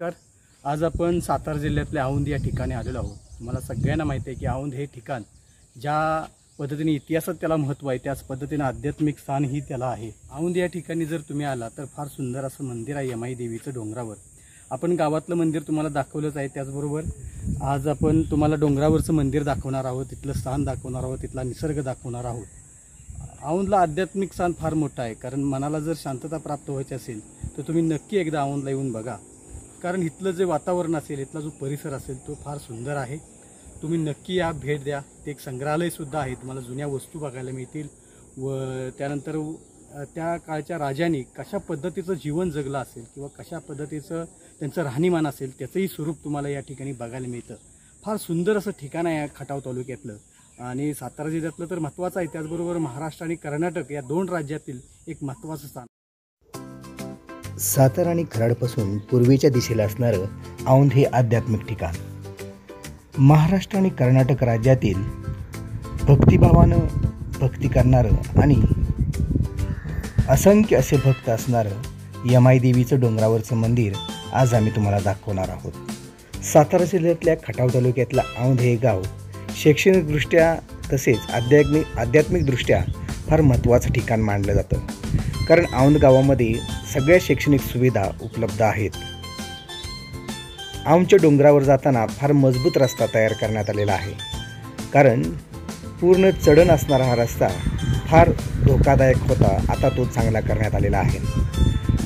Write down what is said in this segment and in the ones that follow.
तर आज आपण सातारा जिल्ह्यातल्या औंध या ठिकाणी आलेलो आहोत। तुम्हाला सगळ्यांना माहिती आहे की औंध हे ठिकाण ज्या पद्धतीने इतिहासात त्याला महत्त्व आहे त्याच पद्धतीने आध्यात्मिक स्थानही त्याला आहे। औंध या ठिकाणी जर तुम्ही आला तर फार सुंदर असं मंदिर आहे यमाई देवीचं डोंगरावर। आपण गावातलं मंदिर तुम्हाला दाखवलंच आहे, त्याचबरोबर आज आपण तुम्हाला डोंगरावरचं मंदिर दाखवणार आहोत, तिथलं स्थान दाखवणार आहोत, तिथला निसर्ग दाखवणार आहोत। औंधला आध्यात्मिक स्थान फार मोठं आहे, कारण मनाला जर शांतता प्राप्त व्हायची असेल तर तुम्ही नक्की एकदा औंधला येऊन बघा। कारण इथलं जे वातावरण असेल, इथला जो परिसर असेल तो फार सुंदर आहे। तुम्ही नक्की या, भेट द्या। ते एक संग्रहालयसुद्धा आहे, तुम्हाला जुन्या वस्तू बघायला मिळतील व त्यानंतर त्या काळच्या राजांनी कशा पद्धतीचं जीवन जगलं असेल किंवा कशा पद्धतीचं त्यांचं राहणीमान असेल त्याचंही स्वरूप तुम्हाला या ठिकाणी बघायला मिळतं। फार सुंदर असं ठिकाण आहे खटाव तालुक्यातलं आणि सातारा जिल्ह्यातलं तर महत्त्वाचं आहे, त्याचबरोबर महाराष्ट्र आणि कर्नाटक या दोन राज्यातील एक महत्त्वाचं स्थान। सातारा आणि कराडपासून पूर्वेच्या दिशेला असणारं औंध हे आध्यात्मिक ठिकाण महाराष्ट्र आणि कर्नाटक राज्यातील भक्तिभावानं भक्ती करणारं आणि असंख्य असे भक्त असणारं यमाई देवीचं डोंगरावरचं मंदिर आज आम्ही तुम्हाला दाखवणार आहोत। सातारा जिल्ह्यातल्या खटाव तालुक्यातलं औंध हे गाव शैक्षणिकदृष्ट्या तसेच आध्यात्मिकदृष्ट्या फार महत्त्वाचं ठिकाण मानलं जातं, कारण औंध गावामध्ये सगळ्या शैक्षणिक सुविधा उपलब्ध आहेत। औंधच्या डोंगरावर जाताना फार मजबूत रस्ता तयार करण्यात आलेला आहे, कारण पूर्ण चढण असणारा हा रस्ता फार धोकादायक होता, आता तो चांगला करण्यात आलेला आहे।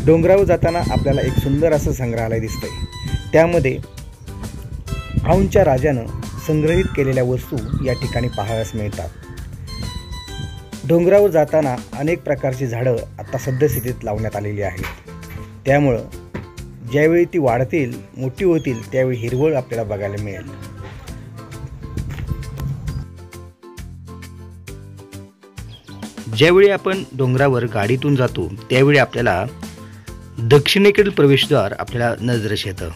डोंगरावर जाताना आपल्याला एक सुंदर असं संग्रहालय दिसतंय, त्यामध्ये औंधच्या राजानं संग्रहित केलेल्या वस्तू या ठिकाणी पाहावयास मिळतात। डोंगरावर जाताना अनेक प्रकारची झाडं आता सद्यस्थितीत लावण्यात आलेली आहेत, त्यामुळं ज्यावेळी ती वाढतील मोठी होतील त्यावेळी हिरवळ आपल्याला बघायला मिळेल। ज्यावेळी आपण डोंगरावर गाडीतून जातो त्यावेळी आपल्याला दक्षिणेकडील प्रवेशद्वार आपल्याला नजरेस येतं।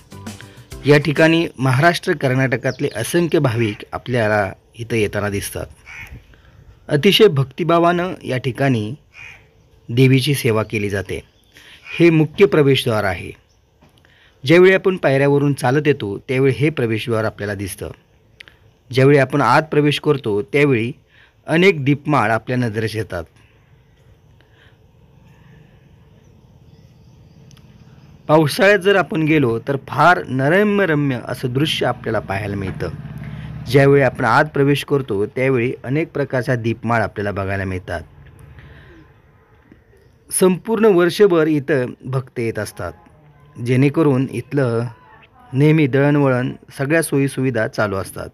या ठिकाणी महाराष्ट्र कर्नाटकातले असंख्य भाविक आपल्याला इथं येताना दिसतात। अतिशय भक्तिभावानं या ठिकाणी देवीची सेवा केली जाते। हे मुख्य प्रवेशद्वार आहे। ज्यावेळी आपण पायऱ्यावरून चालत येतो त्यावेळी हे प्रवेशद्वार आपल्याला दिसतं। ज्यावेळी आपण आत प्रवेश करतो त्यावेळी अनेक दीपमाळ आपल्या नजरेस येतात। पावसाळ्यात जर आपण गेलो तर फार नरम्य असं दृश्य आपल्याला पाहायला मिळतं। ज्यावेळी आपण आत प्रवेश करतो त्यावेळी अनेक प्रकारच्या दीपमाळ आपल्याला बघायला मिळतात। संपूर्ण वर्षभर इथं भक्त येत असतात, जेणेकरून इथलं नेहमी दळणवळण सगळ्या सोयीसुविधा चालू असतात।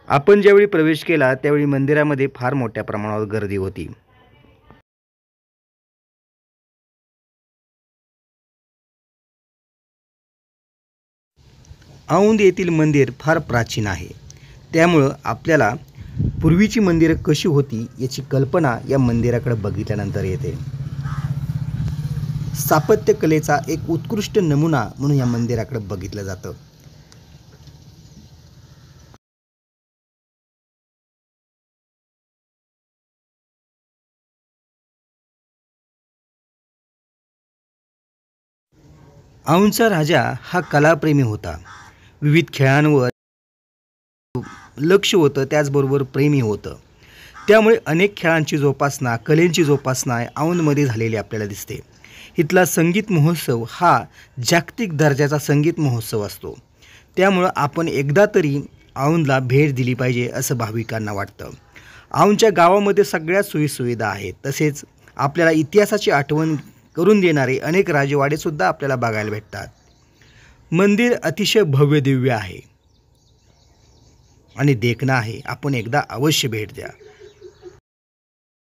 आपण ज्यावेळी प्रवेश केला त्यावेळी मंदिरामध्ये फार मोठ्या प्रमाणावर गर्दी होती। औंध येथील मंदिर फार प्राचीन आहे, त्यामुळं आपल्याला पूर्वीची मंदिरं कशी होती याची कल्पना या मंदिराकडे बघितल्यानंतर येते। स्थापत्यकलेचा एक उत्कृष्ट नमुना म्हणून या मंदिराकडे बघितलं जातं। औंधचा राजा हा कलाप्रेमी होता, विविध खेळांवर लक्ष होतं, त्याचबरोबर प्रेमी होतं। त्यामुळे अनेक खेळांची जोपासना, कलेंची जोपासना औंधमध्ये झालेली आपल्याला दिसते। इथला संगीत महोत्सव हा जागतिक दर्जाचा संगीत महोत्सव असतो, त्यामुळं आपण एकदा तरी औंधला भेट दिली पाहिजे असं भाविकांना वाटतं। औंधच्या गावामध्ये सगळ्या सोयीसुविधा आहेत, तसेच आपल्याला इतिहासाची आठवण करून देणारे अनेक राजवाडेसुद्धा आपल्याला बघायला भेटतात। मंदिर अतिशय भव्य दिव्य आहे आणि देखणं आहे, आपण एकदा अवश्य भेट द्या।